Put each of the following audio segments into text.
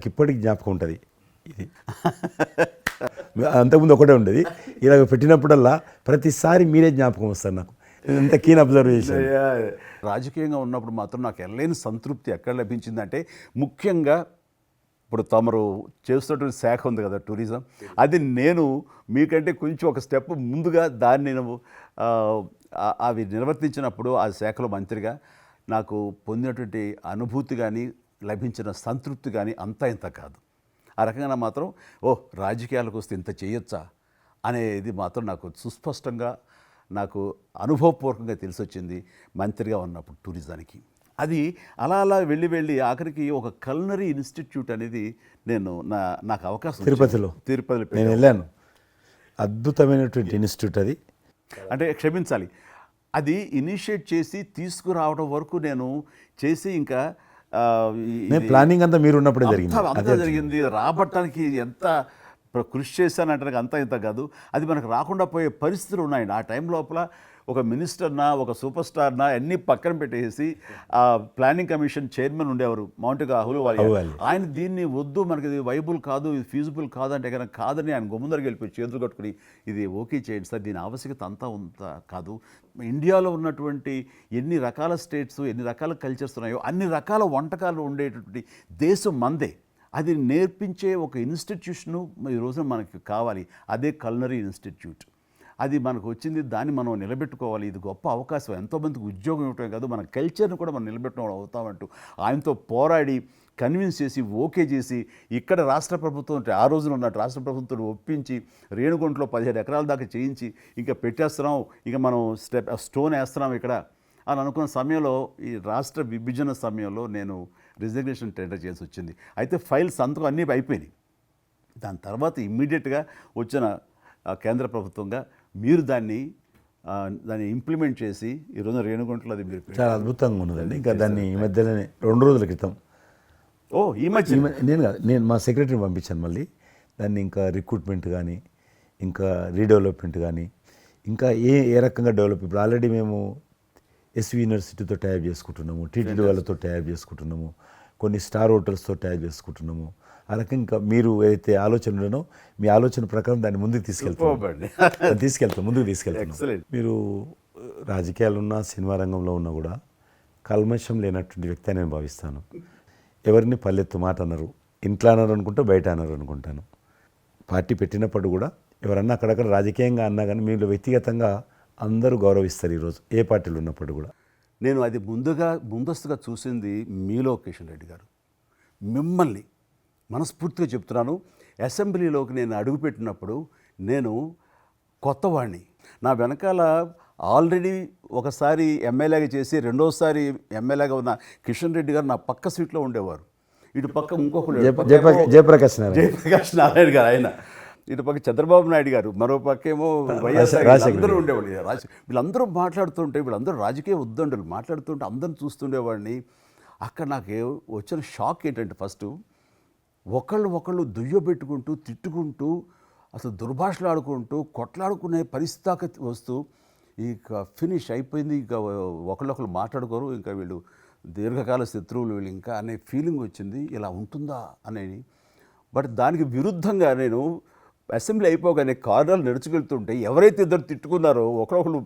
ఇప్పటికి జ్ఞాపకం ఉంటుంది ఇది. అంతకుముందు ఒకటే ఉండేది, ఇలా పెట్టినప్పుడల్లా ప్రతిసారి మీరే జ్ఞాపకం వస్తారు నాకు. ఎంత కీన్ అబ్జర్వేషన్. రాజకీయంగా ఉన్నప్పుడు మాత్రం నాకు ఎనలేని సంతృప్తి ఎక్కడ లభించిందంటే, ముఖ్యంగా ఇప్పుడు తమరు చేస్తున్నటువంటి శాఖ ఉంది కదా టూరిజం, అది నేను మీకంటే కొంచెం ఒక స్టెప్ ముందుగా దాన్ని నేను అవి నిర్వర్తించినప్పుడు ఆ శాఖలో మంత్రిగా నాకు పొందినటువంటి అనుభూతి కానీ లభించిన సంతృప్తి కానీ అంతా ఇంత కాదు. ఆ రకంగా మాత్రం రాజకీయాలకు వస్తే ఇంత చేయొచ్చా అనేది మాత్రం నాకు సుస్పష్టంగా నాకు అనుభవపూర్వకంగా తెలిసొచ్చింది మంత్రిగా ఉన్నప్పుడు టూరిజానికి. అది అలా అలా వెళ్ళి ఆఖరికి ఒక కల్నరీ ఇన్స్టిట్యూట్ అనేది నాకు అవకాశం తిరుపతిలో నేను వెళ్ళాను. అద్భుతమైనటువంటి ఇన్స్టిట్యూట్ అది. అంటే క్షమించాలి, అది ఇనిషియేట్ చేసి తీసుకురావడం వరకు నేను చేసి ఇంకా ప్లానింగ్ అంతా మీరు ఉన్నప్పుడే జరిగింది. రాబట్టడానికి ఎంత కృషి చేశానంటే అంతా ఇంత కాదు. అది మనకు రాకుండా పోయే పరిస్థితులు ఉన్నాయండి. ఆ టైం లోపల ఒక మినిస్టర్నా ఒక సూపర్ స్టార్నా అన్నీ పక్కన పెట్టేసి ఆ ప్లానింగ్ కమిషన్ చైర్మన్ ఉండేవారు మౌంటిగా అహ్లూవాలియా. ఆయన దీన్ని వద్దు, మనకి ఇది వైబుల్ కాదు, ఇది ఫీజిబుల్ కాదంటే కనుక కాదని ఆయన గుమ్మందరికి వెళ్ళిపోయి చేతులు కట్టుకుని ఇది ఓకే చేయండి సార్, దీని ఆవశ్యకత అంతా కాదు. ఇండియాలో ఉన్నటువంటి ఎన్ని రకాల స్టేట్స్, ఎన్ని రకాల కల్చర్స్ ఉన్నాయో అన్ని రకాల వంటకాలు ఉండేటటువంటి దేశం మందే. అది నేర్పించే ఒక ఇన్స్టిట్యూషను ఈ రోజున మనకి కావాలి. అదే కల్నరీ ఇన్స్టిట్యూట్. అది మనకు వచ్చింది, దాన్ని మనం నిలబెట్టుకోవాలి. ఇది గొప్ప అవకాశం, ఎంతోమందికి ఉద్యోగం ఇవ్వటమే కాదు, మన కల్చర్ని కూడా మనం నిలబెట్టుకోవడం అవుతామంటూ ఆయనతో పోరాడి కన్విన్స్ చేసి ఓకే చేసి ఇక్కడ రాష్ట్ర ప్రభుత్వం ఆ రోజున ఉన్నట్టు రాష్ట్ర ప్రభుత్వం ఒప్పించి రేణుగుంటలో 17 ఎకరాల దాకా చేయించి ఇంకా పెట్టేస్తున్నాం, ఇంకా మనం స్టోన్ వేస్తున్నాం ఇక్కడ అని అనుకున్న సమయంలో ఈ రాష్ట్ర విభజన సమయంలో నేను రిజిగ్నేషన్ టెండర్ చేసి వచ్చింది. అయితే ఫైల్ సంతకం అన్నీ అయిపోయినాయి. దాని తర్వాత ఇమ్మీడియట్గా వచ్చిన కేంద్ర ప్రభుత్వంగా మీరు దాన్ని ఇంప్లిమెంట్ చేసి ఈరోజు రేణుగుంటలో అది మీరు చాలా అద్భుతంగా ఉన్నదండి. ఇంకా దాన్ని ఈ మధ్యలోనే 2 రోజుల క్రితం ఈ మధ్య నేను మా సెక్రటరీని పంపించాను. మళ్ళీ దాన్ని ఇంకా రిక్రూట్మెంట్ కానీ ఇంకా రీడెవలప్మెంట్ కానీ ఇంకా ఏ రకంగా డెవలప్. ఇప్పుడు ఆల్రెడీ మేము ఎస్వి యూనివర్సిటీతో టైప్ చేసుకుంటున్నాము, టీటీడీ వాళ్ళతో టైప్ చేసుకుంటున్నాము, కొన్ని స్టార్ హోటల్స్తో టైప్ చేసుకుంటున్నాము. ఆ రకంగా ఇంకా మీరు ఏదైతే ఆలోచన ఉండనో మీ ఆలోచన ప్రకారం దాన్ని ముందుకు ముందుకు తీసుకెళ్తాం. మీరు రాజకీయాలు ఉన్నా సినిమా రంగంలో ఉన్నా కూడా కల్మషం లేనటువంటి వ్యక్తి అని నేను భావిస్తాను. ఎవరిని పల్లెత్తు మాట అన్నారు, ఇంట్లో అన్నారు అనుకుంటా, బయట అన్నారు అనుకుంటాను. పార్టీ పెట్టినప్పుడు కూడా ఎవరన్నా అక్కడక్కడ రాజకీయంగా అన్నా కానీ మీరు వ్యక్తిగతంగా అందరూ గౌరవిస్తారు ఈరోజు ఏ పార్టీలు ఉన్నప్పుడు కూడా. నేను అది ముందస్తుగా చూసింది మీలో కిషన్ రెడ్డి గారు. మిమ్మల్ని మనస్ఫూర్తిగా చెప్తున్నాను, అసెంబ్లీలోకి నేను అడుగుపెట్టినప్పుడు నేను కొత్తవాడిని. నా వెనకాల ఆల్రెడీ ఒకసారి ఎమ్మెల్యేగా చేసి రెండోసారి ఎమ్మెల్యేగా ఉన్న కిషన్ రెడ్డి గారు నా పక్క సీట్లో ఉండేవారు. ఇటు పక్క ఇంకొకరు జయప్రకాష్ నారాయణ గారు, ఆయన ఇటు పక్క చంద్రబాబు నాయుడు గారు, మరో పక్కేమో వైఎస్ఆర్, అందరూ ఉండేవాళ్ళు. వీళ్ళందరూ మాట్లాడుతుంటే, వీళ్ళందరూ రాజకీయ ఉద్దండులు మాట్లాడుతుంటే అందరిని చూస్తుండేవాడిని. అక్కడ నాకు వచ్చిన షాక్ ఏంటంటే, ఫస్ట్ ఒకళ్ళు దుయ్యబెట్టుకుంటూ తిట్టుకుంటూ అసలు దుర్భాషలు ఆడుకుంటూ కొట్లాడుకునే పరిస్థితి వస్తూ ఇక ఫినిష్ అయిపోయింది, ఇక ఒకళ్ళు మాట్లాడుకోరు, ఇంకా వీళ్ళు దీర్ఘకాల శత్రువులు వీళ్ళు ఇంకా అనే ఫీలింగ్ వచ్చింది. ఇలా ఉంటుందా అనేది. బట్ దానికి విరుద్ధంగా నేను అసెంబ్లీ అయిపోగానే కారులో నడుచుకెళ్తుంటే ఎవరైతే ఇద్దరు తిట్టుకున్నారో ఒకరొకరు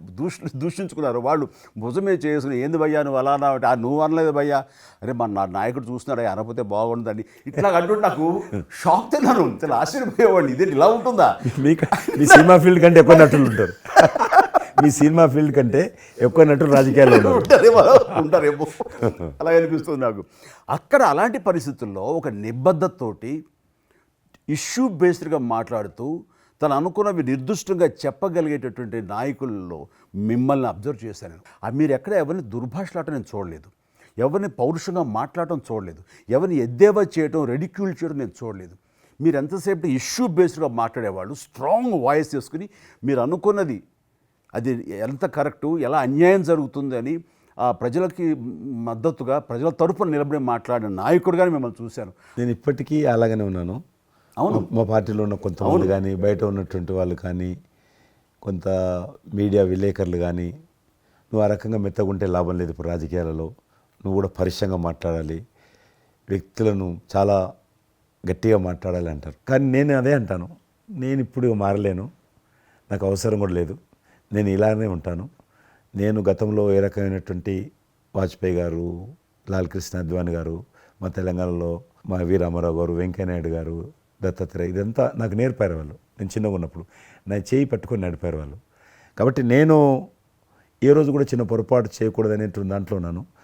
దూషించుకున్నారో వాళ్ళు భుజమే చేసుకుని ఏంది భయ్యా నువ్వు అలా అన్నావు, నువ్వు అనలేదు భయ్యా, అరే నా నాయకుడు చూస్తున్నాడు అనకపోతే బాగుండదని ఇట్లా అంటుంటే నాకు షాక్ తిన్నాను. చాలా ఆశ్చర్యపోయేవాడిని, ఇదేంటి ఇలా ఉంటుందా. మీ సినిమా ఫీల్డ్ కంటే ఎక్కువ నటులు ఉంటారు, మీ సినిమా ఫీల్డ్ కంటే ఎక్కువ నటులు రాజకీయాల్లో ఉంటారేమో అలా అనిపిస్తుంది నాకు. అక్కడ అలాంటి పరిస్థితుల్లో ఒక నిబద్ధతతోటి ఇష్యూ బేస్డ్గా మాట్లాడుతూ తను అనుకున్నవి నిర్దిష్టంగా చెప్పగలిగేటటువంటి నాయకుల్లో మిమ్మల్ని అబ్జర్వ్ చేశాను. మీరు ఎక్కడ ఎవరిని దుర్భాషలాటం నేను చూడలేదు, ఎవరిని పౌరుషంగా మాట్లాడటం చూడలేదు, ఎవరిని ఎద్దేవా చేయటం రెడిక్యూల్ చేయడం నేను చూడలేదు. మీరు ఎంతసేపు ఇష్యూ బేస్డ్గా మాట్లాడేవాళ్ళు, స్ట్రాంగ్ వాయిస్ చేసుకుని మీరు అనుకున్నది అది ఎంత కరెక్టు, ఎలా అన్యాయం జరుగుతుంది అని ప్రజలకి మద్దతుగా ప్రజల తరపున నిలబడి మాట్లాడిన నాయకుడిగానే మిమ్మల్ని చూశాను. నేను ఇప్పటికీ అలాగనే ఉన్నాను. అవును, మా పార్టీలో ఉన్న కొంతమంది కానీ బయట ఉన్నటువంటి వాళ్ళు కానీ కొంత మీడియా విలేకరులు కానీ నువ్వు ఆ రకంగా మెత్తగుంటే లాభం లేదు, ఇప్పుడు రాజకీయాలలో నువ్వు కూడా పరిశ్రమంగా మాట్లాడాలి, వ్యక్తులను చాలా గట్టిగా మాట్లాడాలి అంటారు. కానీ నేను అదే అంటాను, నేను ఇప్పుడు మారలేను, నాకు అవసరం కూడా లేదు, నేను ఇలానే ఉంటాను. నేను గతంలో ఏ రకమైనటువంటి వాజ్పేయి గారు, లాల్ కృష్ణ అద్వాని గారు, మా తెలంగాణలో మా వి రామారావు గారు, వెంకయ్యనాయుడు గారు, దత్తాత్రేయ, ఇదంతా నాకు నేర్పారు వాళ్ళు. నేను చిన్నగా ఉన్నప్పుడు నా చేయి పట్టుకొని నడిపారు వాళ్ళు. కాబట్టి నేను ఏ రోజు కూడా చిన్న పొరపాటు చేయకూడదనేటువంటి దాంట్లో ఉన్నాను.